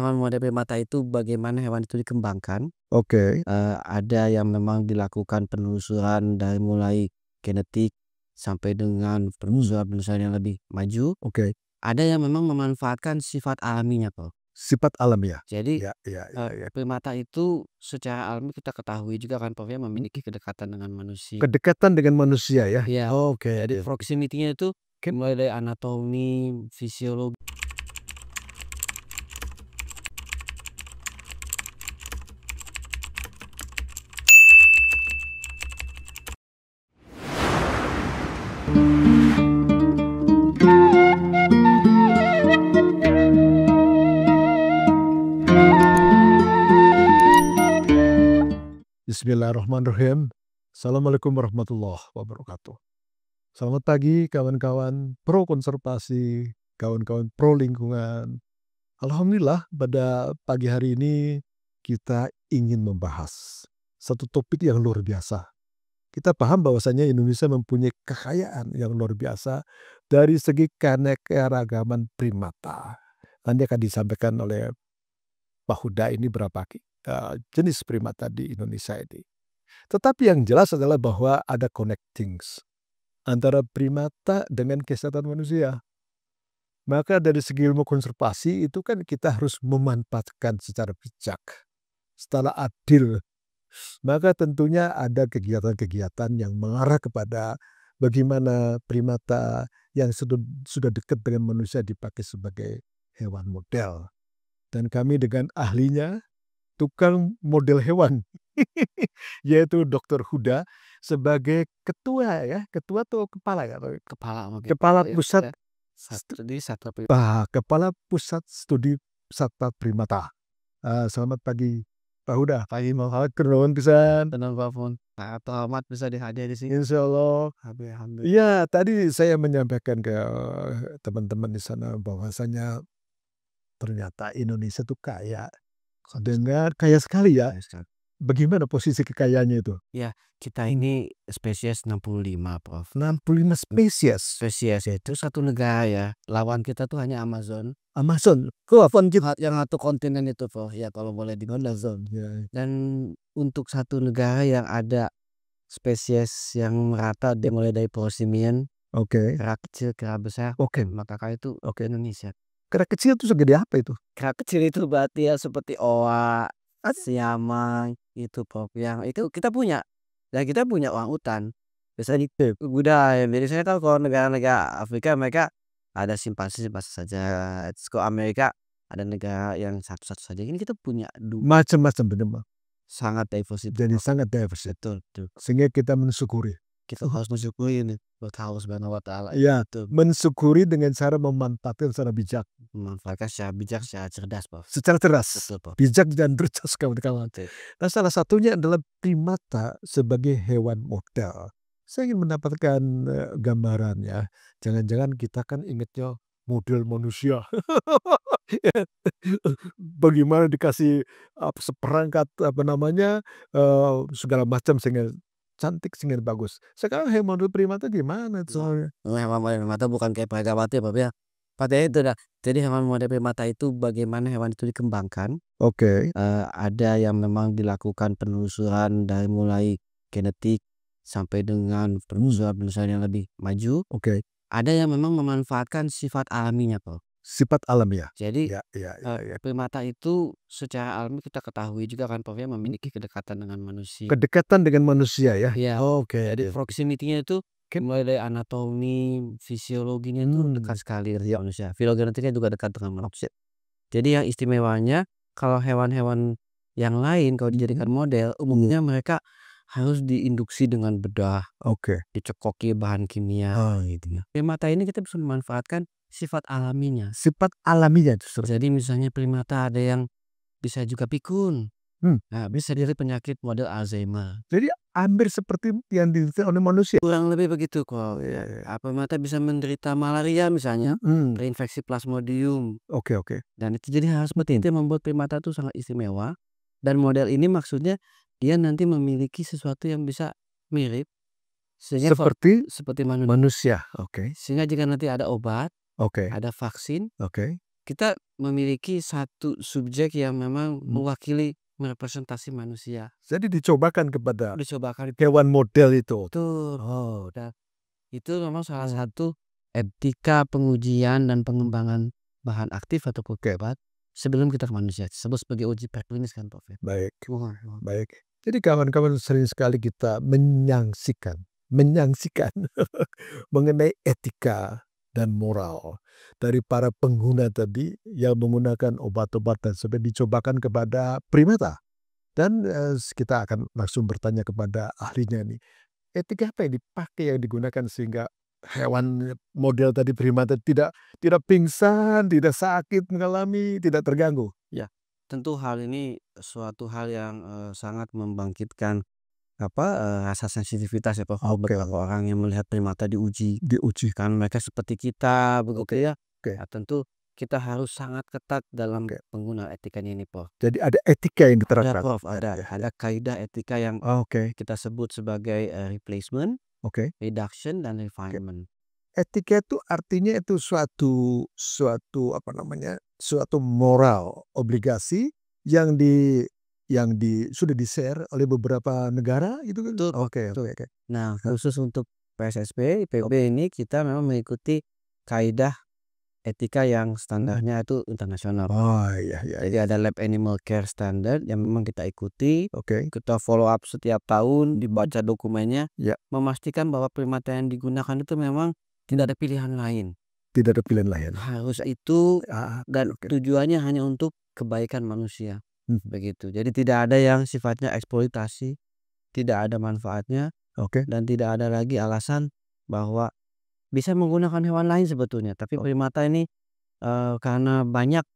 hewan model primata itu bagaimana hewan itu dikembangkan. Oke. Ada yang memang dilakukan penelusuran dari mulai genetik sampai dengan penelusuran yang lebih maju. Oke. Ada yang memang memanfaatkan sifat alaminya, Prof. Sifat alamiah. Jadi Ya, primata itu secara alami kita ketahui juga kan, Prof, ya, memiliki kedekatan dengan manusia. Kedekatan dengan manusia ya. Iya. Oke. Jadi proximity-nya itu mulai dari anatomi, fisiologi. Bismillahirrahmanirrahim. Assalamualaikum warahmatullahi wabarakatuh. Selamat pagi kawan-kawan pro konservasi, kawan-kawan pro lingkungan. Alhamdulillah pada pagi hari ini kita ingin membahas satu topik yang luar biasa. Kita paham bahwasanya Indonesia mempunyai kekayaan yang luar biasa dari segi keanekaragaman primata. Nanti akan disampaikan oleh Pak Huda ini berapa jenis primata di Indonesia ini. Tetapi yang jelas adalah bahwa ada connecting antara primata dengan kesehatan manusia. Maka dari segi ilmu konservasi itu kan kita harus memanfaatkan secara bijak, secara adil. Maka tentunya ada kegiatan-kegiatan yang mengarah kepada bagaimana primata yang sudah dekat dengan manusia dipakai sebagai hewan model. Dan kami dengan ahlinya, tukang model hewan, yaitu Dr. Huda sebagai ketua atau kepala pusat kepala pusat studi satwa primata. Selamat pagi Pak Huda. Pagi mau Kenuhun pisan. tenang Pak Fon. Atau amat bisa dihadir di sini. Insya Allah. Iya, tadi saya menyampaikan ke teman-teman di sana bahwasanya ternyata Indonesia tuh kaya sekali ya. Bagaimana posisi kekayaannya itu? Ya, kita ini spesies 65, Prof. 65 spesies. Spesies itu satu negara ya. Lawan kita tuh hanya Amazon. Yang satu kontinen itu, Prof. Ya kalau boleh di Amazon. Dan untuk satu negara yang ada spesies yang merata mulai dari prosimian, kera kecil, kera besar, maka itu Indonesia. Kera kecil itu segede apa itu? Kera kecil itu berarti ya seperti owa, siamang itu, Prof. Yang itu kita punya. Dan kita punya orangutan. Biasanya budaya. Jadi saya tahu kalau negara-negara Afrika mereka ada simpanse saja. Kalau Amerika ada negara yang satu-satu saja. Ini kita punya macam-macam benar. Sangat diverse. Jadi sangat diverse. Betul. Sehingga kita mensyukuri. Kita harus mensyukuri ini. Allah Subhanahu wa Ta'ala. Ya, mensyukuri dengan cara memanfaatkan secara bijak. Memanfaatkan secara bijak, secara cerdas, Prof. Secara cerdas. Betul, Prof. Bijak dan cerdas kawan-kawan. Nah, salah satunya adalah primata sebagai hewan model. Saya ingin mendapatkan gambarannya. Jangan-jangan kita kan ingatnya model manusia. Bagaimana dikasih seperangkat segala macam sehingga cantik, sehingga bagus. Sekarang hewan model primata gimana soalnya? Hewan model primata bukan kayak Pragawati, Prof, ya. Padahal itu dah. Jadi hewan model primata itu bagaimana hewan itu dikembangkan. Ada yang memang dilakukan penelusuran dari mulai genetik sampai dengan penelusuran yang lebih maju. Ada yang memang memanfaatkan sifat alaminya, Prof. Sifat alamiah. Jadi primata itu secara alami kita ketahui juga kan, Prof, ya, memiliki kedekatan dengan manusia. Kedekatan dengan manusia ya. Iya. Jadi proximity-nya itu mulai dari anatomi, fisiologinya itu dekat sekali dengan manusia. Filogenetiknya juga dekat dengan manusia. Jadi yang istimewanya kalau hewan-hewan yang lain kalau dijadikan model, umumnya mereka harus diinduksi dengan bedah, dicekoki bahan kimia, gitu. Primata ini kita bisa memanfaatkan sifat alaminya. Sifat alaminya itu. Jadi misalnya primata ada yang bisa juga pikun. Nah, bisa dari penyakit model Alzheimer. Jadi hampir seperti yang diderita oleh manusia. Kurang lebih begitu kok. Primata bisa menderita malaria misalnya, terinfeksi Plasmodium. Dan itu jadi hal seperti itu yang membuat primata itu sangat istimewa. Dan model ini maksudnya dia nanti memiliki sesuatu yang bisa mirip seperti manusia. Sehingga jika nanti ada obat, ada vaksin, kita memiliki satu subjek yang memang mewakili merepresentasi manusia. Jadi dicobakan kepada Dicobakan hewan model itu. betul. Dan itu memang salah satu etika pengujian dan pengembangan bahan aktif ataupun obat sebelum kita ke manusia. Disebut sebagai uji preklinis kan Prof. Baik, baik. Jadi kawan-kawan sering sekali kita menyaksikan mengenai etika dan moral dari para pengguna tadi yang menggunakan obat-obatan sampai dicobakan kepada primata. Dan kita akan langsung bertanya kepada ahlinya nih. Etika apa yang dipakai yang digunakan sehingga hewan model tadi primata tidak pingsan, tidak sakit mengalami, tidak terganggu? Ya, tentu hal ini suatu hal yang sangat membangkitkan rasa sensitivitas ya Prof. Beberapa orang yang melihat primata diuji kan mereka seperti kita begitu ya. Tentu kita harus sangat ketat dalam penggunaan etikanya ini Prof. Jadi ada etika yang Ada diterapkan. Prof, ada kaidah etika yang kita sebut sebagai replacement, reduction, dan refinement. Etika itu artinya itu suatu suatu moral obligasi yang sudah di-share oleh beberapa negara itu kan? Betul. Oke. Nah, khusus untuk PSSP, IPB ini kita memang mengikuti kaidah etika yang standarnya itu internasional. Jadi ada Lab Animal Care Standard yang memang kita ikuti. Kita follow up setiap tahun, dibaca dokumennya, memastikan bahwa primata yang digunakan itu memang tidak ada pilihan lain. Tidak ada pilihan lain. Harus itu dan tujuannya hanya untuk kebaikan manusia. Begitu. Jadi tidak ada yang sifatnya eksploitasi, tidak ada manfaatnya, dan tidak ada lagi alasan bahwa bisa menggunakan hewan lain sebetulnya. Tapi primata ini karena banyak,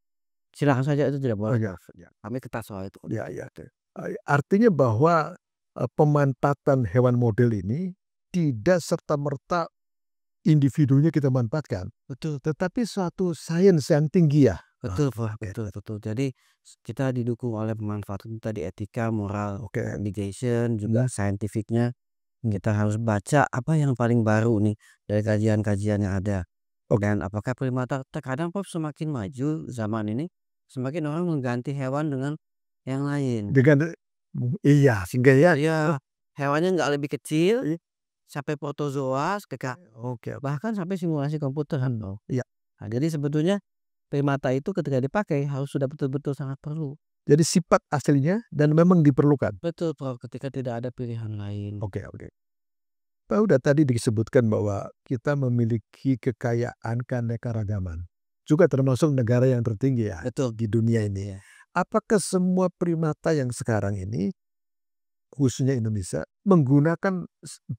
silakan saja, itu tidak boleh. Kami ketat soal itu. Artinya bahwa pemanfaatan hewan model ini tidak serta-merta individunya kita manfaatkan. Betul. Tetapi suatu sains yang tinggi ya. Betul Prof. Betul. Jadi kita didukung oleh pemanfaatan tadi etika, moral, obligation, juga scientificnya. Kita harus baca apa yang paling baru nih dari kajian-kajian yang ada. Dan apakah primata terkadang Prof semakin maju zaman ini, semakin orang mengganti hewan dengan yang lain. Sehingga Hewannya nggak lebih kecil, sampai protozoa, bahkan sampai simulasi komputer kan Prof. Nah, jadi sebetulnya primata itu ketika dipakai harus sudah betul-betul sangat perlu. Jadi sifat aslinya dan memang diperlukan. Betul Prof, ketika tidak ada pilihan lain. Pak udah tadi disebutkan bahwa kita memiliki kekayaan keanekaragaman. Juga termasuk negara yang tertinggi ya. Betul. Di dunia ini. Apakah semua primata yang sekarang ini, khususnya Indonesia, menggunakan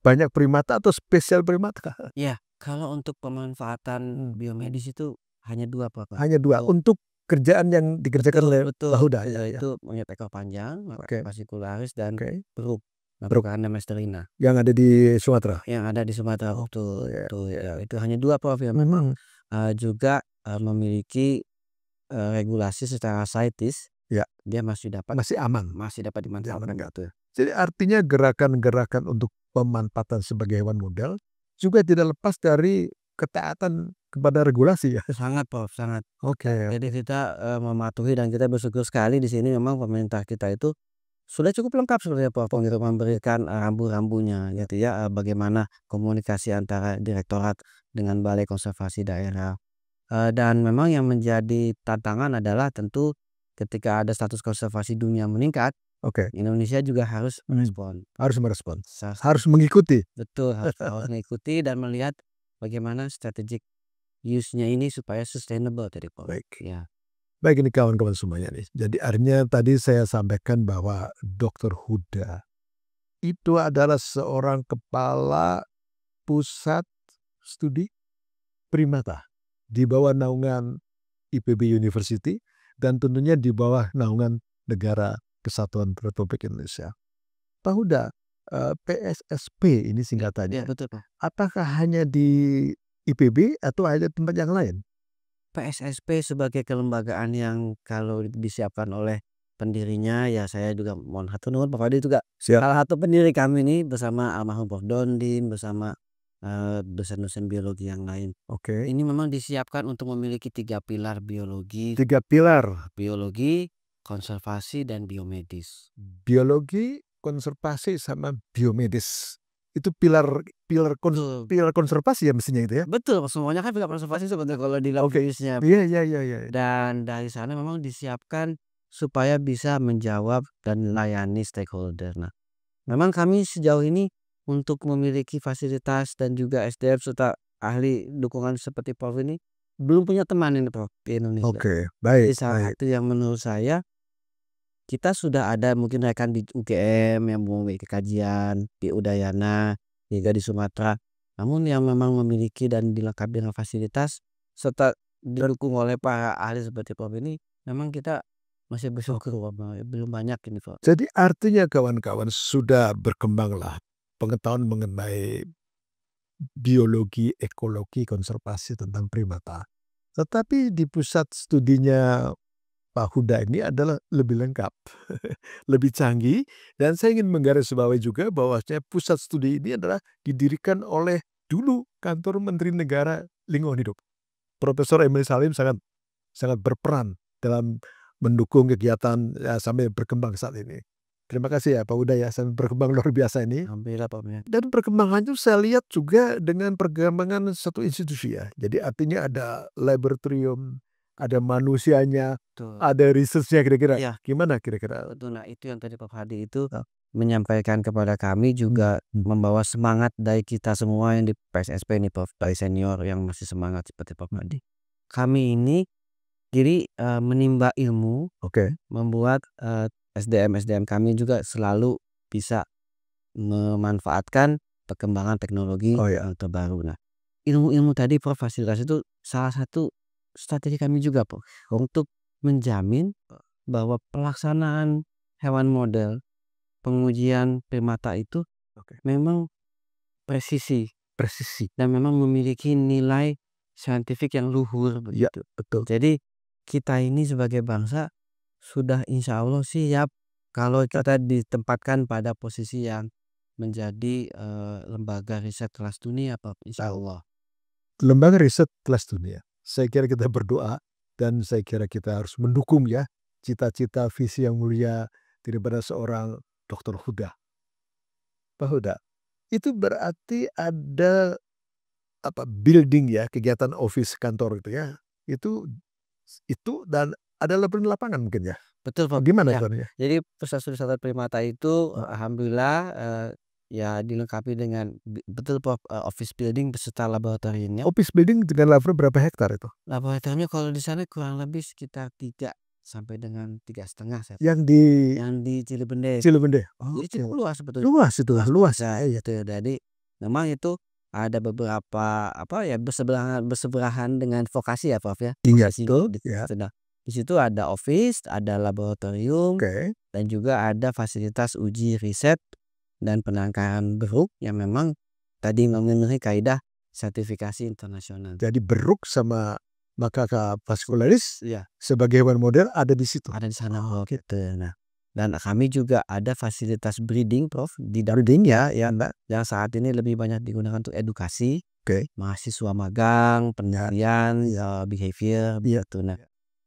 banyak primata atau spesial primata? Ya, kalau untuk pemanfaatan biomedis itu hanya 2 Prof. Hanya 2 untuk kerjaan yang dikerjakan oleh Pak Huda. Itu monyet ekor panjang, fascicularis, dan beruk mesterina. Yang ada di Sumatera. Yang ada di Sumatera. Itu hanya 2 Prof ya. Memang juga memiliki regulasi secara saitis. Dia masih aman. Masih dapat dimanfaatkan. Jadi artinya gerakan-gerakan untuk pemanfaatan sebagai hewan model juga tidak lepas dari ketaatan kepada regulasi ya. Sangat Prof, sangat. Jadi kita mematuhi, dan kita bersyukur sekali di sini memang pemerintah kita itu sudah cukup lengkap sebenarnya Prof untuk memberikan rambu-rambunya gitu ya, bagaimana komunikasi antara direktorat dengan balai konservasi daerah. Dan memang yang menjadi tantangan adalah tentu ketika ada status konservasi dunia meningkat, Indonesia juga harus merespon. Harus mengikuti. Betul, harus mengikuti dan melihat bagaimana strategic use-nya ini supaya sustainable tadi Prof. Baik, ini kawan-kawan semuanya nih. Jadi artinya tadi saya sampaikan bahwa Dr. Huda itu adalah seorang kepala pusat studi primata di bawah naungan IPB University dan tentunya di bawah naungan Negara Kesatuan Republik Indonesia. Pak Huda, PSSP ini singkatannya. Betul Pak. Apakah hanya di IPB atau ada tempat yang lain? PSSP sebagai kelembagaan yang kalau disiapkan oleh pendirinya, ya saya juga mohon hatur nuhun Pak Fadi juga salah satu pendiri kami ini bersama almarhum Prof Dondim, bersama dosen-dosen biologi yang lain. Oke. Ini memang disiapkan untuk memiliki 3 pilar biologi, 3 pilar. konservasi, dan biomedis. Biologi, konservasi, sama biomedis. Itu pilar pilar Betul. pilar konservasi ya mestinya itu ya? Betul, semuanya kan pilar konservasi sebetulnya kalau di lab Oke. fisiknya. Iya. Dan dari sana memang disiapkan supaya bisa menjawab dan melayani stakeholder. Nah, memang kami sejauh ini untuk memiliki fasilitas dan juga SDM serta ahli dukungan seperti Prof ini belum punya teman ini Prof di Indonesia. Oke, Jadi baik. salah satu yang menurut saya kita sudah ada mungkin rekan di UGM yang memiliki kajian, di Udayana, juga di Sumatera. Namun yang memang memiliki dan dilengkapi dengan fasilitas serta didukung oleh para ahli seperti Prof ini, memang kita masih bersyukur belum banyak ini Prof. Jadi artinya kawan-kawan sudah berkembanglah pengetahuan mengenai biologi, ekologi, konservasi tentang primata. Tetapi di pusat studinya Pak Huda ini adalah lebih lengkap, lebih canggih, dan saya ingin menggarisbawahi juga bahwasanya pusat studi ini adalah didirikan oleh dulu kantor Menteri Negara Lingkungan Hidup. Profesor Emil Salim sangat berperan dalam mendukung kegiatan sampai berkembang saat ini. Terima kasih ya Pak Huda ya, sampai berkembang luar biasa ini. Alhamdulillah Prof ya. Dan perkembangan itu saya lihat juga dengan perkembangan satu institusi ya. Jadi artinya ada laboratorium, ada manusianya, Betul. ada risetnya kira-kira. Iya. Gimana kira-kira? Betul. Nah, itu yang tadi Prof Hadi itu menyampaikan kepada kami juga membawa semangat dari kita semua yang di PSSP nih Prof, dari senior yang masih semangat seperti Prof Hadi. Kami ini jadi menimba ilmu, Oke. membuat SDM kami juga selalu bisa memanfaatkan perkembangan teknologi terbaru. Nah, ilmu-ilmu tadi Prof, fasilitas itu salah satu strategi kami juga Prof, untuk menjamin bahwa pelaksanaan hewan model, pengujian primata itu memang presisi dan memang memiliki nilai saintifik yang luhur begitu. Betul. Jadi kita ini sebagai bangsa sudah insya Allah siap kalau kita ditempatkan pada posisi yang menjadi lembaga riset kelas dunia Prof, insya Allah. Lembaga riset kelas dunia. Saya kira kita berdoa dan saya kira kita harus mendukung ya cita-cita visi yang mulia daripada seorang Dr. Huda. Pak Huda, itu berarti ada building ya, kegiatan office kantor itu ya. Itu dan ada lapangan mungkin ya. Betul Prof. Gimana Ya, itu? jadi pusat studi satwa primata itu alhamdulillah ya dilengkapi dengan betul Prof, office building beserta laboratoriumnya. Office building dengan laboratorium berapa hektar itu? Laboratoriumnya kalau di sana kurang lebih sekitar 3 sampai dengan 3,5 Yang di Cilebende. Oh, Jadi cukup luas sebetulnya. luas itu, luas. Gitu. Jadi memang itu ada beberapa bersebelahan dengan vokasi ya Prof ya. Iya, Vokasi betul. di situ ada office, ada laboratorium, dan juga ada fasilitas uji riset dan penangkaran beruk yang memang tadi memenuhi kaidah sertifikasi internasional. Jadi beruk sama Macaca vascularis sebagai hewan model ada di situ. Ada di sana gitu. Nah, dan kami juga ada fasilitas breeding Prof di breeding ya yang saat ini lebih banyak digunakan untuk edukasi mahasiswa magang, penelitian, behavior gitu. Nah,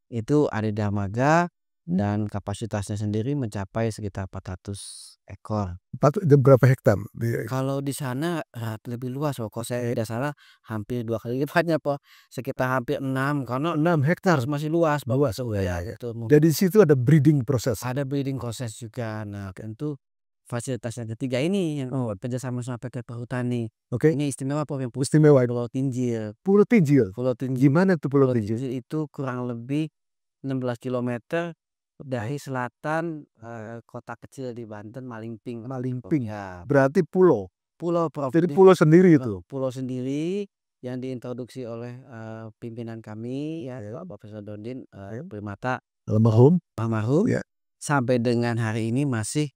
itu ada di Dermaga dan kapasitasnya sendiri mencapai sekitar 400 ekor. Berapa hektar? Kalau di sana lebih luas Kalau saya tidak salah hampir 2 kali lipatnya Prof, sekitar hampir 6 karena 6 hektar masih luas. Ya. Jadi di situ ada breeding proses. Ada breeding proses juga. Nah, tentu fasilitas yang ketiga ini yang kerjasama sama PT Perhutani. Ini istimewa Prof, yang Istimewa Pulau Tinjil. Pulau Tinjil. Gimana tuh Pulau Tinjil? Itu kurang lebih 16 km dari selatan kota kecil di Banten, Malingping. Ya. Berarti pulau Prof. Jadi pulau sendiri itu. Pulau sendiri yang diintroduksi oleh pimpinan kami ya Profesor Dondin Primata almarhum. Sampai dengan hari ini masih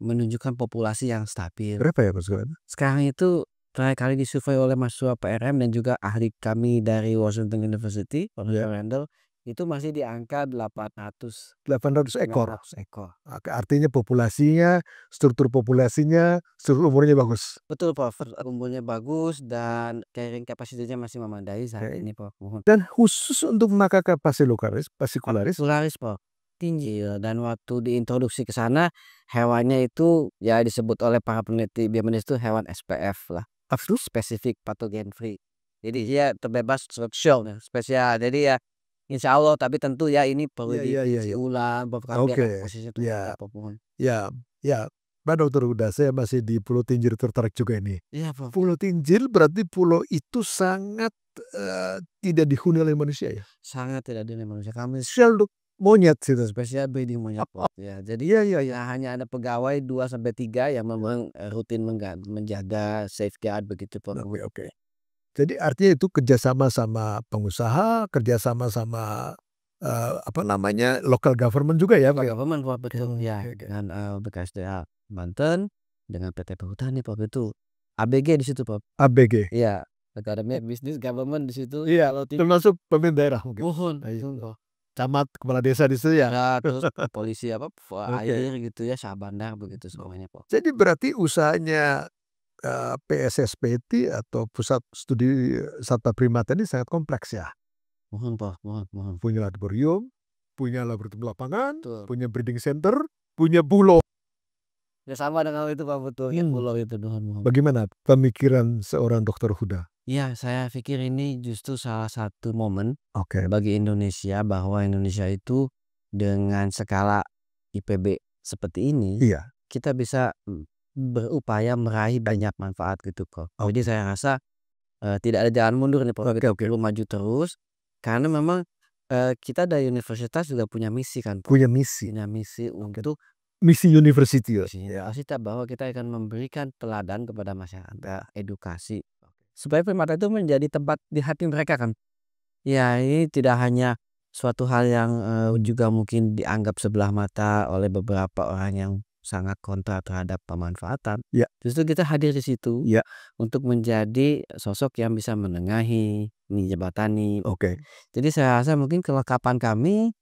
menunjukkan populasi yang stabil. Berapa ya Pak? Sekarang itu terakhir kali disurvei oleh mahasiswa PRM dan juga ahli kami dari Washington University, Profesor Randall, itu masih di angka 800 ekor. 900 ekor. Artinya populasinya, struktur umurnya bagus. Betul Prof, umurnya bagus dan carrying capacity-nya masih memadai saat ini Prof. Dan khusus untuk Macaca passicularis Passicularis Prof, tinggi dan waktu diintroduksi ke sana hewannya itu ya disebut oleh para peneliti biomedis itu hewan SPF lah, spesifik pathogen free. Jadi dia terbebas show spesial. Jadi ya insya Allah, tapi tentu ya ini perlu diuji ulang beberapa posisi itu ya Pak Dokter Huda, saya masih di Pulau Tinjir tertarik juga ini. Iya Prof. Pulau Tinjir berarti pulau itu sangat tidak dihuni oleh manusia ya? Sangat tidak dihuni manusia. Kami spesial untuk monyet gitu. Spesial breeding monyet Prof. Ya, jadi hanya ada pegawai 2-3 yang memang rutin menjaga safeguard begitu Prof. Oke. Jadi artinya itu kerjasama sama pengusaha, kerjasama sama local government juga ya Pak? Government Prof, betul ya, dengan BKSDA Banten dengan PT Perhutani Prof, itu ABG di situ Prof. ABG. Iya, Akademi Bisnis Government di situ. Iya, termasuk pemimpin daerah mungkin. Mohon. Camat, kepala desa di situ ya. Ya, terus polisi air gitu ya, Syah Bandar begitu semuanya Prof. Jadi berarti usahanya PSSPT atau Pusat Studi Satwa Primata ini sangat kompleks ya. Mohon Prof, mohon. Punya laboratorium, punya laboratorium lapangan, Betul. punya breeding center, punya pulau. Ya sama dengan itu Pak, betul. Pulau itu mohon. Bagaimana pemikiran seorang Dokter Huda? Ya, saya pikir ini justru salah satu momen Oke. bagi Indonesia bahwa Indonesia itu dengan skala IPB seperti ini, kita bisa berupaya meraih banyak manfaat gitu Prof. Jadi saya rasa tidak ada jalan mundur nih Prof. Perlu maju terus karena memang kita dari universitas juga punya misi kan Prof. Punya misi untuk misi university bahwa kita akan memberikan teladan kepada masyarakat, edukasi supaya primata itu menjadi tempat di hati mereka kan. Ya, ini tidak hanya suatu hal yang juga mungkin dianggap sebelah mata oleh beberapa orang yang sangat kontra terhadap pemanfaatan. Justru kita hadir di situ untuk menjadi sosok yang bisa menengahi, menjembatani. Jadi saya rasa mungkin kelengkapan kami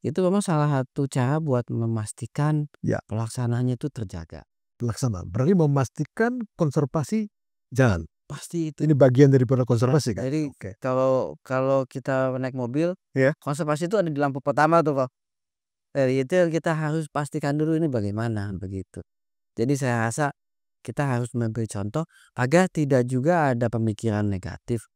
itu memang salah satu cara buat memastikan pelaksanaannya itu terjaga. Berarti memastikan konservasi jalan. Pasti itu. Ini bagian daripada konservasi kan? Jadi kalau kita naik mobil, konservasi itu ada di lampu pertama tuh Pak. Itu kita harus pastikan dulu ini bagaimana begitu. Jadi saya rasa kita harus memberi contoh agar tidak juga ada pemikiran negatif.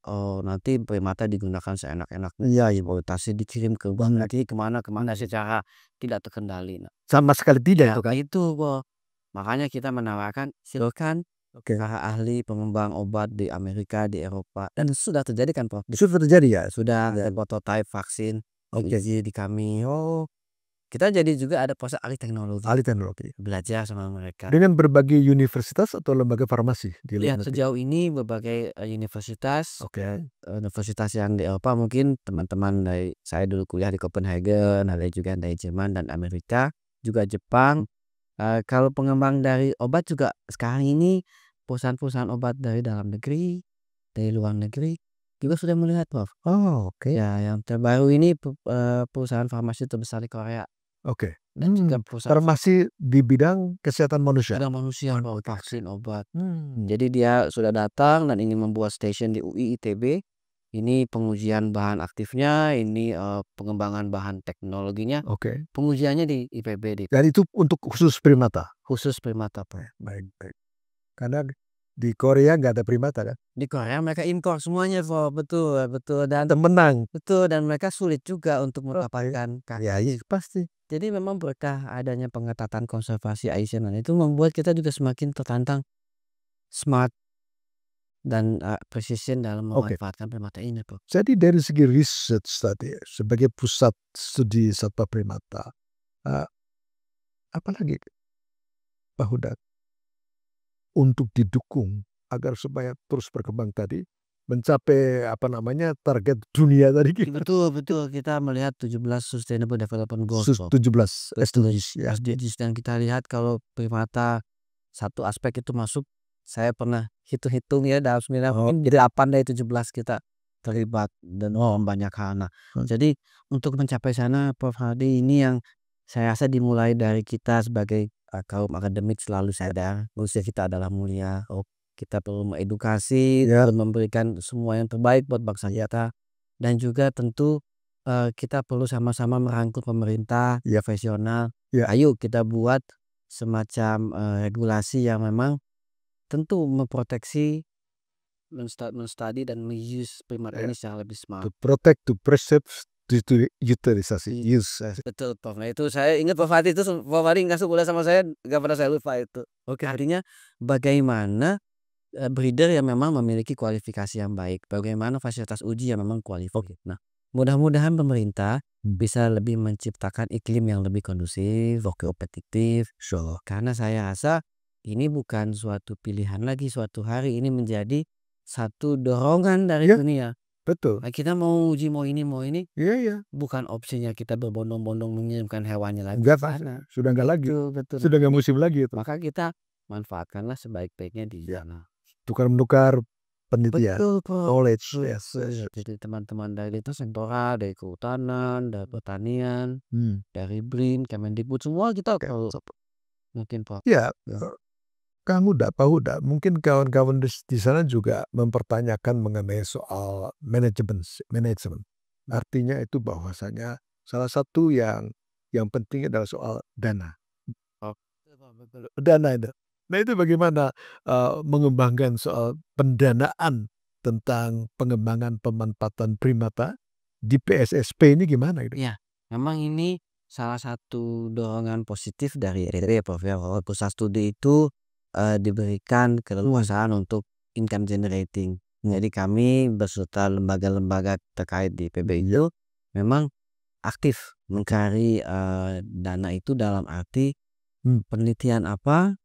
Oh, nanti primata digunakan seenak-enaknya. Eksploitasi dikirim ke nanti kemana secara tidak terkendali. Sama sekali tidak itu kan? Itu Pak. Makanya kita menawarkan silakan para ahli pengembang obat di Amerika, di Eropa, dan sudah terjadi kan Prof? Sudah terjadi ya? Sudah ada prototipe vaksin di kami. Kita jadi juga ada proses alih teknologi. Belajar sama mereka. Dengan berbagai universitas atau lembaga farmasi di luar negeri? Sejauh ini berbagai universitas. Universitas yang di Eropa mungkin teman-teman dari saya dulu kuliah di Copenhagen, ada juga dari Jerman dan Amerika, juga Jepang. Kalau pengembang dari obat juga sekarang ini perusahaan-perusahaan obat dari dalam negeri, dari luar negeri juga sudah melihat Prof. Ya, yang terbaru ini perusahaan farmasi terbesar di Korea. Dan juga perusahaan farmasi di bidang kesehatan manusia. Vaksin, obat. Jadi dia sudah datang dan ingin membuat stasiun di UI ITB. Ini pengujian bahan aktifnya, ini pengembangan bahan teknologinya. Pengujiannya di IPB. Dan itu untuk khusus primata? Khusus primata Pak. Baik. Karena di Korea nggak ada primata kan? Di Korea mereka impor semuanya Pak. Betul dan menang. Betul, dan mereka sulit juga untuk mendapatkan ya pasti. Jadi memang berkah adanya pengetatan konservasi ASEAN itu membuat kita juga semakin tertantang smart dan precision dalam memanfaatkan primata ini Pak. Jadi dari segi research tadi sebagai pusat studi satwa primata, apalagi Pak Huda untuk didukung agar supaya terus berkembang tadi mencapai target dunia tadi kita. Betul kita melihat 17 Sustainable Development Goals. 17 SDGs dan kita lihat kalau primata satu aspek itu masuk, saya pernah hitung ya dalam 9 jadi 8 dari 17 kita terlibat dalam banyak hal. Nah, jadi untuk mencapai sana Prof. Hardy, ini yang saya rasa dimulai dari kita sebagai kaum akademik selalu sadar usia kita adalah mulia. Kita perlu mengedukasi dan memberikan semua yang terbaik buat bangsa kita, dan juga tentu kita perlu sama-sama merangkul pemerintah profesional. Ayo kita buat semacam regulasi yang memang tentu memproteksi, menstudy dan use primat ini secara lebih smart. To protect, to preserve, to utilisasi, use. Betul Prof. Nah itu saya ingat Prof. Hardy itu, Prof. Hardy ngasih kuliah sama saya, gak pernah saya lupa itu. Artinya bagaimana breeder yang memang memiliki kualifikasi yang baik, bagaimana fasilitas uji yang memang kualitatif. Nah, mudah-mudahan pemerintah bisa lebih menciptakan iklim yang lebih kondusif, kompetitif. Karena saya rasa ini bukan suatu pilihan lagi, suatu hari ini menjadi satu dorongan dari dunia. Betul. Nah, kita mau uji mau ini, bukan opsinya kita berbondong-bondong mengirimkan hewannya lagi. Enggak, sudah enggak lagi. Betul. Sudah enggak musim lagi itu. Maka kita manfaatkanlah sebaik-baiknya di sana. Tukar-menukar penelitian, knowledge. Jadi teman-teman dari Sentora, dari Kehutanan, dari Pertanian, dari BRIN, Kemendikbud, semua kita mungkin Pak. Kang Huda, Pak Huda, mungkin kawan-kawan di sana juga mempertanyakan mengenai soal manajemen. Artinya itu bahwasanya salah satu yang penting adalah soal dana. Dana itu. Nah itu bagaimana mengembangkan soal pendanaan tentang pengembangan pemanfaatan primata di PSSP ini gimana itu? Ya, memang ini salah satu dorongan positif dari Prof. Bahwa pusat studi itu diberikan keleluasaan untuk income generating. Jadi kami beserta lembaga-lembaga terkait di PBIU memang aktif mencari dana itu dalam arti penelitian apa,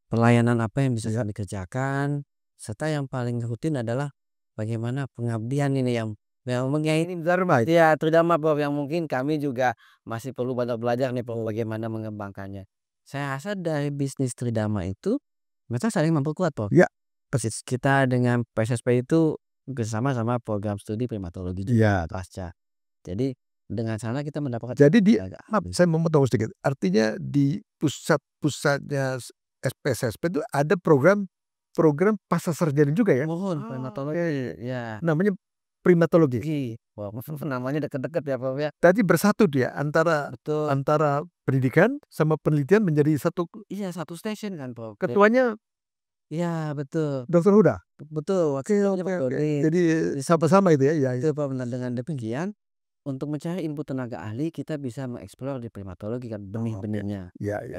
pelayanan apa yang bisa kami kerjakan, serta yang paling rutin adalah bagaimana pengabdian ini yang ini terdama Prof, yang mungkin kami juga masih perlu banyak belajar nih Prof, bagaimana mengembangkannya. Saya rasa dari bisnis Tridharma itu mereka saling memperkuat Prof. Persis kita dengan PSSP itu bersama sama program studi primatologi pasca. Jadi dengan sana kita mendapatkan. Jadi saya mau potong sedikit. Artinya di pusat-pusatnya PSSP itu ada program pasca sarjana juga ya? Primatologi. Namanya primatologi. Namanya deket-deket ya Prof ya. Tadi bersatu dia antara pendidikan sama penelitian menjadi satu. Iya, satu station kan Prof. Ketuanya betul. Dr. Huda. Betul. Jadi sama-sama itu ya. Itu Prof, dengan demikian untuk mencari input tenaga ahli kita bisa mengeksplor di primatologi kan benih-benihnya.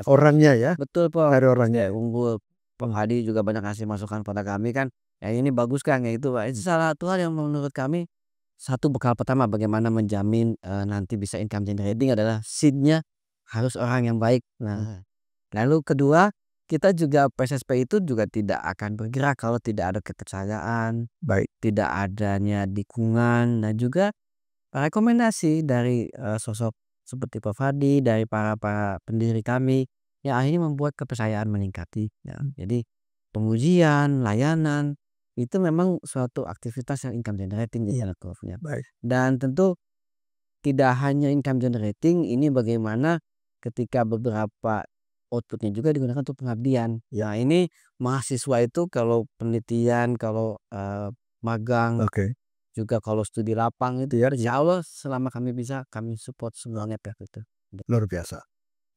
Orangnya ya. Betul Prof. Dari orangnya. Unggul. Prof Hardy juga banyak kasih masukan pada kami kan. Ini bagus kan ya itu Pak. Itu salah satu hal yang menurut kami satu bekal pertama bagaimana menjamin nanti bisa income generating adalah seednya harus orang yang baik. Nah, lalu kedua kita juga PSSP itu juga tidak akan bergerak kalau tidak ada kepercayaan, tidak adanya dukungan, dan juga rekomendasi dari sosok seperti Prof Hardy, dari para pendiri kami yang akhirnya membuat kepercayaan meningkati. Jadi pengujian, layanan itu memang suatu aktivitas yang income generating Prof-nya. Dan tentu tidak hanya income generating, ini bagaimana ketika beberapa outputnya juga digunakan untuk pengabdian. Ini mahasiswa itu kalau penelitian, kalau magang, juga kalau studi lapang itu insya Allah selama kami bisa kami support semuanya itu. Luar biasa.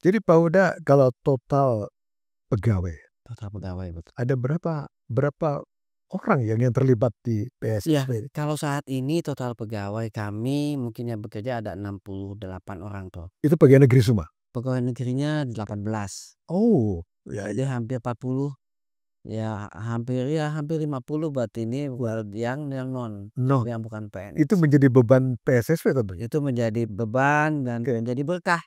Jadi Pak Huda, kalau total pegawai betul. Ada berapa orang yang terlibat di PSSP? Kalau saat ini total pegawai kami mungkin yang bekerja ada 68 orang Prof. Itu pegawai negeri semua? Pegawai negerinya 18. Jadi hampir 40. Hampir 50 buat ini buat yang non yang bukan PNS. Itu menjadi beban PSSP tentu. Itu menjadi beban dan menjadi berkah.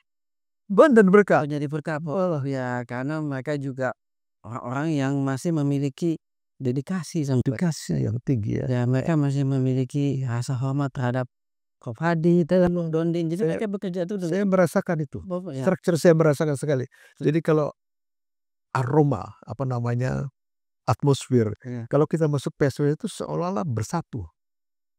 Menjadi berkah Prof. Karena mereka juga orang-orang yang masih memiliki dedikasi yang tinggi ya. Mereka masih memiliki rasa hormat terhadap Prof Hardy dan Dondin. Jadi mereka bekerja itu. Saya merasakan itu. Struktur saya merasakan sekali. Jadi kalau aroma atmosfer, kalau kita masuk PSSP itu seolah-olah bersatu.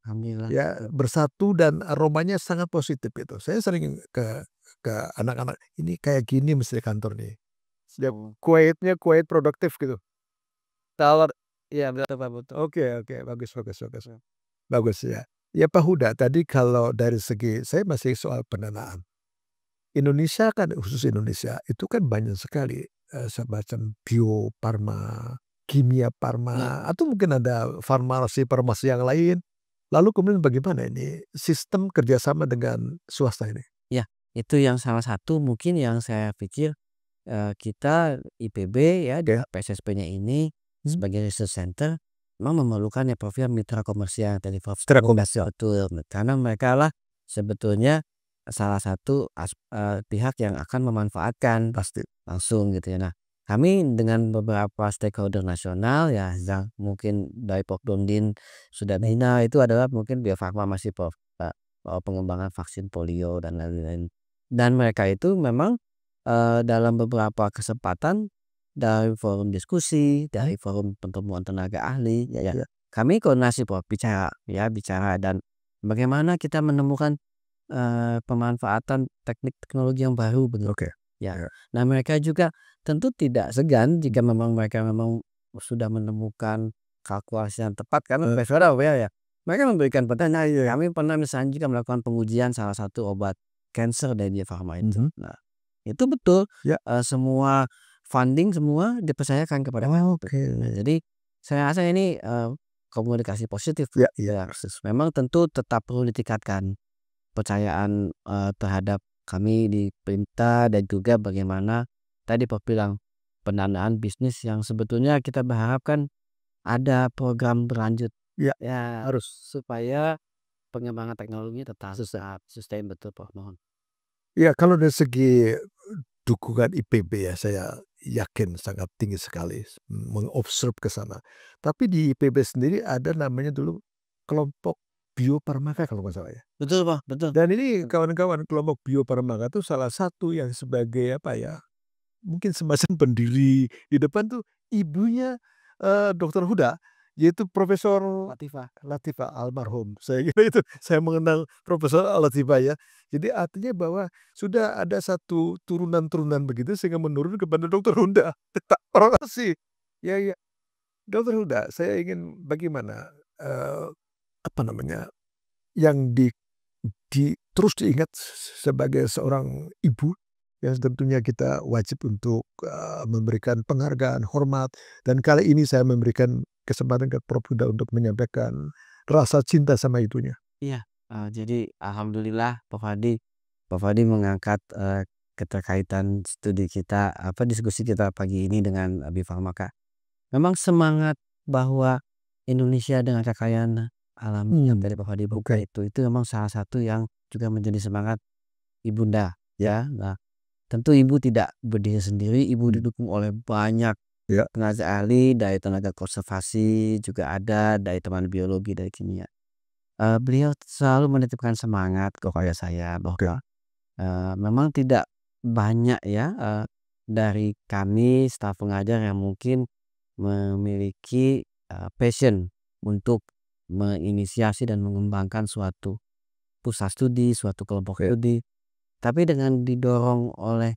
Alhamdulillah. Ya bersatu dan aromanya sangat positif itu. Saya sering ke anak-anak, "Ini kayak gini mesti kantor nih." Setiap Oh. quiet produktif gitu. Tawar iya betul Pak, betul. Oke, bagus bagus bagus. Bagus ya. Ya Pak Huda, tadi kalau dari segi saya masih soal pendanaan. Indonesia kan, khusus Indonesia, itu kan banyak sekali, semacam Bio Farma, Kimia Iya Farma, atau mungkin ada farmasi-farmasi yang lain. Lalu kemudian bagaimana ini sistem kerjasama dengan swasta ini? iya, itu yang salah satu mungkin yang saya pikir, kita IPB ya, Ya. PSSP-nya ini Hmm. sebagai research center memang memerlukan ya Prof ya mitra komersial yang tadi Prof Mitra komersial betul, karena mereka lah sebetulnya salah satu pihak yang akan memanfaatkan pasti. langsung gitu ya. Nah, kami dengan beberapa stakeholder nasional ya yang mungkin dari Pokdondin sudah bina itu adalah mungkin Bio Farma masih Prof, pengembangan vaksin polio dan lain-lain. Dan mereka itu memang, dalam beberapa kesempatan dari forum diskusi, dari forum pertemuan tenaga ahli, ya Ya. kami koordinasi Prof, bicara dan bagaimana kita menemukan, pemanfaatan teknik teknologi yang baru begitu. Oke. Ya. Ya. Nah, mereka juga tentu tidak segan jika memang mereka memang sudah menemukan kalkulasi yang tepat karena profesional ya. Mereka memberikan pertanyaan, kami pernah misalnya juga melakukan pengujian salah satu obat kanker dari Bio Farma itu. Mhm. Nah, itu betul, Ya. semua funding semua dipercayakan kepada kami. Oke. Nah, jadi saya rasa ini, komunikasi positif Ya ya. ya. Memang tentu tetap perlu ditingkatkan kepercayaan, terhadap kami di perintah dan juga bagaimana tadi Prof bilang pendanaan bisnis yang sebetulnya kita berharap kan ada program berlanjut Ya, ya harus. supaya pengembangan teknologinya tetap sustain betul Prof, mohon. Ya, kalau dari segi dukungan IPB ya, saya yakin sangat tinggi sekali mengobserv ke sana. Tapi di IPB sendiri ada namanya dulu kelompok Bio Farmaka kalau nggak salah ya. Betul Prof, betul. Dan ini kawan-kawan kelompok Bio Farmaka itu salah satu yang sebagai apa ya, mungkin semacam pendiri di depan tuh ibunya, Dokter Huda, yaitu Profesor Latifah. Latifah almarhum. Saya kira itu saya mengenal Profesor Latifah ya. Jadi artinya bahwa sudah ada satu turunan-turunan begitu sehingga menurun kepada Dokter Huda. Tak orang asli. Ya ya, Dokter Huda, saya ingin bagaimana, apa namanya, yang terus diingat sebagai seorang ibu yang tentunya kita wajib untuk, memberikan penghargaan, hormat, dan kali ini saya memberikan kesempatan ke Prof Huda untuk menyampaikan rasa cinta sama ibunya. Iya, jadi alhamdulillah Prof Hadi mengangkat, keterkaitan studi kita, diskusi kita pagi ini dengan Bio Farmaka. Memang semangat bahwa Indonesia dengan kekayaan alam yang dari Prof Hadi buka Oke. itu memang salah satu yang juga menjadi semangat ibunda ya. Nah, tentu ibu tidak berdiri sendiri, ibu didukung oleh banyak Ya. tenaga ahli, dari tenaga konservasi juga ada, dari teman biologi, dari kimia. Beliau selalu menitipkan semangat kepada saya bahwa, memang tidak banyak ya, dari kami staf pengajar yang mungkin memiliki, passion untuk menginisiasi dan mengembangkan suatu pusat studi, suatu kelompok studi. Tapi dengan didorong oleh,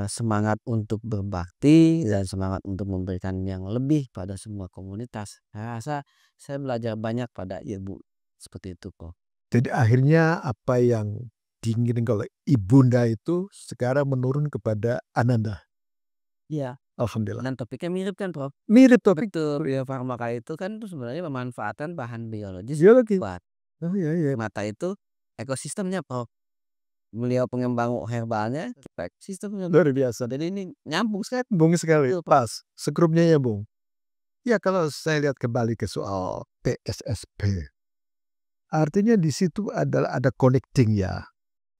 semangat untuk berbakti dan semangat untuk memberikan yang lebih pada semua komunitas, saya rasa saya belajar banyak pada ibu, seperti itu kok. Jadi akhirnya apa yang diinginkan oleh ibunda itu sekarang menurun kepada ananda. Iya, Alhamdulillah. dan topiknya mirip kan Prof? Mirip topik. Betul, Bio Farmaka itu kan sebenarnya memanfaatkan bahan biologis Biologi. buat Oh iya. mata itu ekosistemnya Prof. Beliau pengembang herbalnya, kita ekosistemnya. Luar biasa. Jadi ini nyambung sekali. Nyambung sekali, Betul, Prof. pas, sekrupnya nyambung. Ya kalau saya lihat kembali ke soal PSSP, artinya di situ ada connecting ya,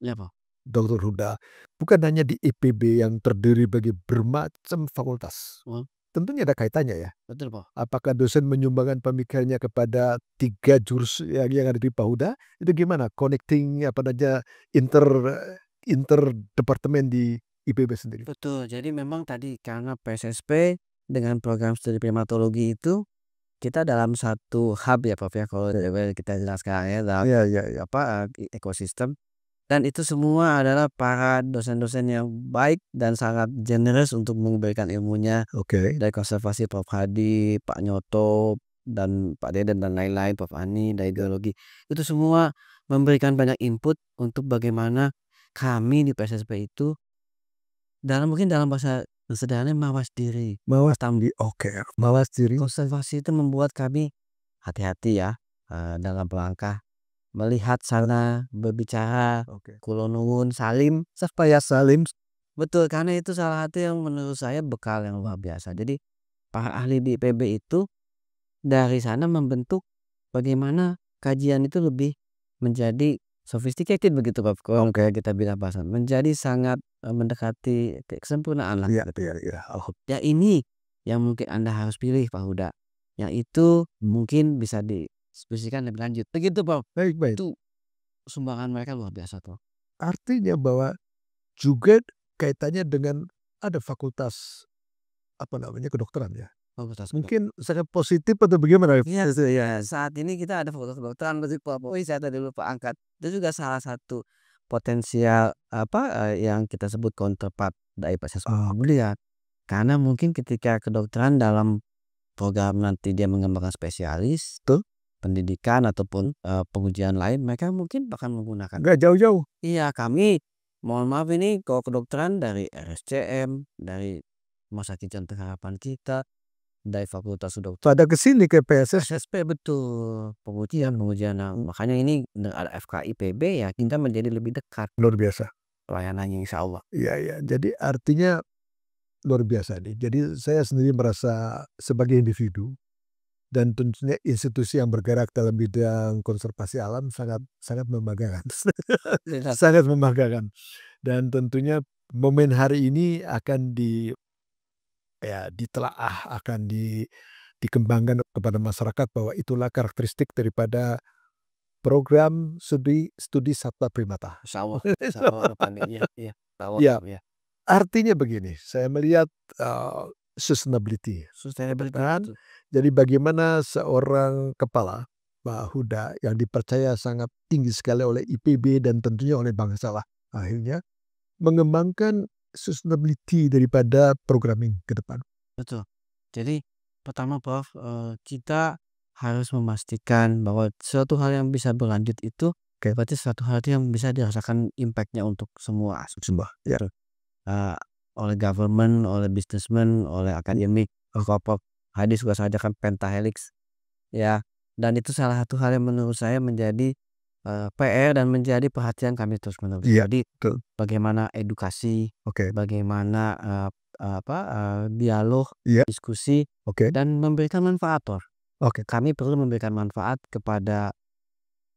Iya, Prof. Dokter Huda. Bukan hanya di IPB yang terdiri bagi bermacam fakultas. Oh, Tentunya ada kaitannya ya. betul, Prof. Apakah dosen menyumbangkan pemikirannya kepada 3 jurus yang ada di Pahuda? Itu gimana connecting apa namanya inter departemen di IPB sendiri? Betul, jadi memang tadi karena PSSP dengan program studi primatologi itu kita dalam satu hub ya Prof ya, kalau kita jelaskan ya, dalam ekosistem, dan itu semua adalah para dosen-dosen yang baik dan sangat generous untuk memberikan ilmunya. Oke. Dari konservasi Prof Hadi, Pak Nyoto, dan Pak Deden dan lain-lain, Prof Ani dari geologi. Itu semua memberikan banyak input untuk bagaimana kami di PSSP itu mungkin dalam bahasa sederhananya mawas diri. Mawas diri. Oke, mawas diri. Konservasi itu membuat kami hati-hati ya dalam langkah melihat sana, berbicara, Oke. kulo nuwun, salim. Supaya salim. Betul, karena itu salah satu yang menurut saya bekal yang luar biasa. Jadi para ahli di IPB itu dari sana membentuk bagaimana kajian itu lebih menjadi sophisticated begitu Prof. Kalau kayak kita bilang bahasa, menjadi sangat mendekati kesempurnaan lah. Iya. Ya ini yang mungkin Anda harus pilih Pak Huda. Yang itu mungkin bisa diskusikan lebih lanjut. Begitu Prof. Baik. Itu sumbangan mereka luar biasa Prof. Artinya bahwa juga kaitannya dengan ada fakultas kedokteran ya. Mungkin sangat positif atau bagaimana? Iya, saat ini kita ada fakultas kedokteran, saya tadi lupa angkat. Itu juga salah satu potensial yang kita sebut counterpart dari PSSP. Ya. Karena mungkin ketika kedokteran dalam program nanti dia mengembangkan spesialis, pendidikan ataupun pengujian lain, mereka mungkin akan menggunakan. Nggak jauh-jauh. Iya, kami mohon maaf ini kalau kedokteran dari RSCM, dari Rumah Sakit Jantung Harapan kita, dari Fakultas Kedokteran. Pada kesini ke PSSP. Betul, pengujian. Nah, makanya ini ada FKI PB ya, kita menjadi lebih dekat. Luar biasa. Pelayanannya insya Allah. Iya. Jadi artinya luar biasa nih. Jadi saya sendiri merasa sebagai individu dan tentunya institusi yang bergerak dalam bidang konservasi alam sangat membanggakan. Sangat membanggakan. Dan tentunya momen hari ini akan ditelaah, akan dikembangkan kepada masyarakat bahwa itulah karakteristik daripada program studi satwa primata. Insya Allah. Ya. Artinya begini, saya melihat sustainability. Jadi bagaimana seorang kepala Pak Huda yang dipercaya sangat tinggi sekali oleh IPB dan tentunya oleh bangsa lah akhirnya mengembangkan sustainability daripada programming ke depan. Betul. Jadi pertama Prof, kita harus memastikan bahwa suatu hal yang bisa berlanjut itu berarti suatu hal yang bisa dirasakan impact-nya untuk semua Ya. Oleh government, oleh businessman, oleh akademik, Prof Hadi suka saja kan pentahelix ya, dan itu salah satu hal yang menurut saya menjadi PR dan menjadi perhatian kami terus menerus. Jadi bagaimana edukasi, bagaimana dialog, diskusi, dan memberikan manfaat. Kami perlu memberikan manfaat kepada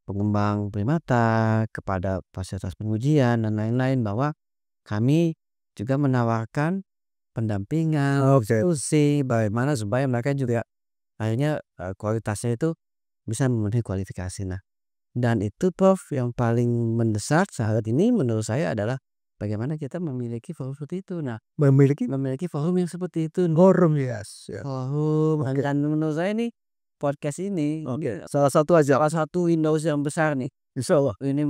pengembang primata, kepada fasilitas pengujian dan lain-lain, bahwa kami juga menawarkan pendampingan, diskusi, bagaimana supaya mereka juga akhirnya kualitasnya itu bisa memenuhi kualifikasi. Nah, dan itu Prof yang paling mendesak saat ini menurut saya adalah bagaimana kita memiliki forum seperti itu. Nah, memiliki forum yang seperti itu. Forum, yes. Forum, dan menurut saya ini podcast ini salah satu Windows yang besar nih. Insya Allah. Ini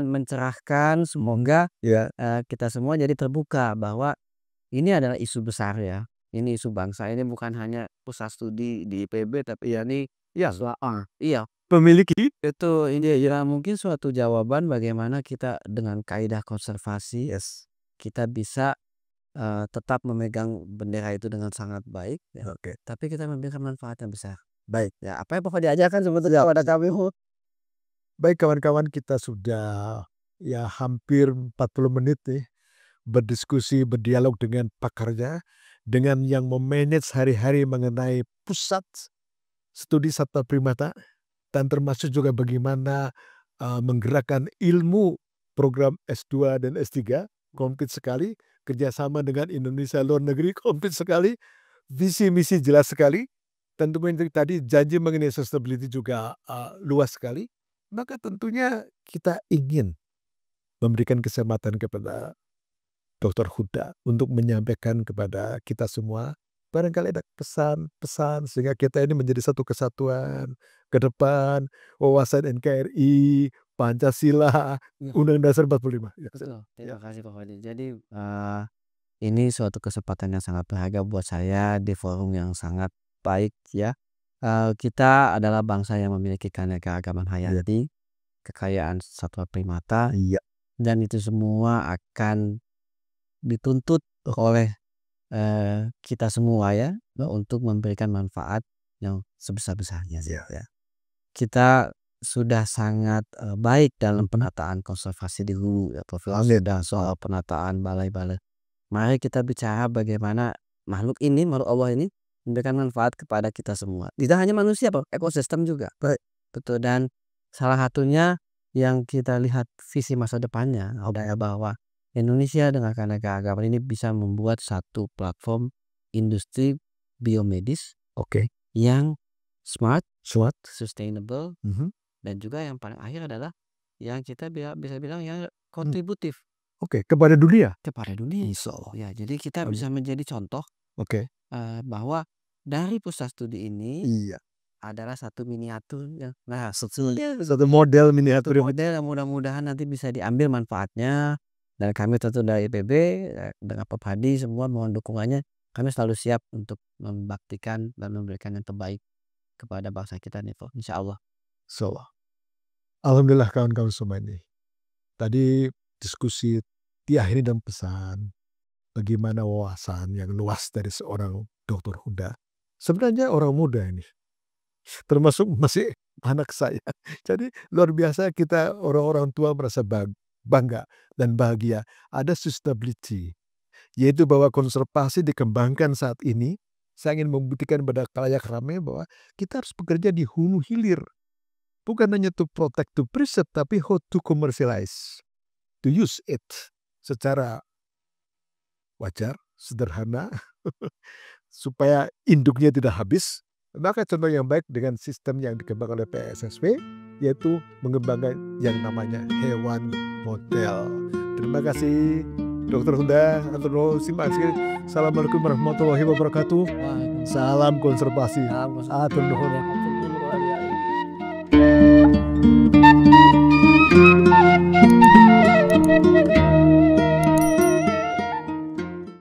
mencerahkan, semoga kita semua jadi terbuka bahwa ini adalah isu besar ya. Ini isu bangsa, ini bukan hanya pusat studi di IPB, tapi ini memiliki itu ini ya mungkin suatu jawaban bagaimana kita dengan kaidah konservasi kita bisa tetap memegang bendera itu dengan sangat baik ya. Tapi kita memberikan manfaat yang besar. Baik ya, apa yang Bapak diajarkan sebetulnya pada kami. Baik kawan-kawan, kita sudah ya hampir 40 menit nih berdiskusi, berdialog dengan pakarnya, dengan yang memanage hari-hari mengenai pusat studi satwa primata, dan termasuk juga bagaimana menggerakkan ilmu program S2 dan S3, komplit sekali, kerjasama dengan Indonesia luar negeri, komplit sekali, visi misi jelas sekali, tentu tadi janji mengenai sustainability juga luas sekali. Maka tentunya kita ingin memberikan kesempatan kepada Dr. Huda untuk menyampaikan kepada kita semua barangkali ada pesan-pesan sehingga kita ini menjadi satu kesatuan ke depan, wawasan NKRI, Pancasila, Iya. Undang-Undang Dasar 45. Ya, Betul, ya. terima kasih Pak Fadil. Jadi, ini suatu kesempatan yang sangat berharga buat saya di forum yang sangat baik ya. Kita adalah bangsa yang memiliki keanekaragaman hayati, kekayaan satwa primata, Iya. dan itu semua akan dituntut oleh kita semua ya, untuk memberikan manfaat yang sebesar-besarnya sih Iya. ya. Kita sudah sangat baik dalam penataan konservasi di hulu ya, Prof. Sudah soal penataan balai-balai. Mari kita bicara bagaimana makhluk Allah ini memberikan manfaat kepada kita semua. Tidak hanya manusia, Pak, ekosistem juga. Baik. Betul, dan salah satunya yang kita lihat visi masa depannya adalah bahwa Indonesia dengan keanekaragaman ini bisa membuat satu platform industri biomedis Oke. yang smart, Smart. sustainable, dan juga yang paling akhir adalah yang kita bisa bilang yang kontributif Oke, kepada dunia. kepada dunia. Insyaallah. Ya, jadi kita Amin. bisa menjadi contoh Oke. bahwa dari pusat studi ini Iya. adalah satu miniatur yang Satu model miniatur yang model yang mudah-mudahan nanti bisa diambil manfaatnya, dan kami tentu dari IPB dengan Pak Hadi semua mohon dukungannya. Kami selalu siap untuk membaktikan dan memberikan yang terbaik kepada bangsa kita nih, Pak. Insyaallah. Insyaallah. Alhamdulillah kawan-kawan semua ini. Tadi diskusi diakhiri dengan pesan bagaimana wawasan yang luas dari seorang Dr. Huda. Sebenarnya orang muda ini, termasuk masih anak saya. Jadi luar biasa kita orang-orang tua merasa bangga dan bahagia. Ada sustainability, yaitu bahwa konservasi dikembangkan saat ini. Saya ingin membuktikan pada khalayak ramai bahwa kita harus bekerja di hulu hilir. Bukan hanya to protect, to preserve, tapi how to commercialize. To use it secara wajar, sederhana, supaya induknya tidak habis. Maka contoh yang baik dengan sistem yang dikembangkan oleh PSSW, yaitu mengembangkan yang namanya hewan model. Terima kasih Dr. Huda. Assalamualaikum warahmatullahi wabarakatuh. Salam konservasi. Salam Atur nuhun.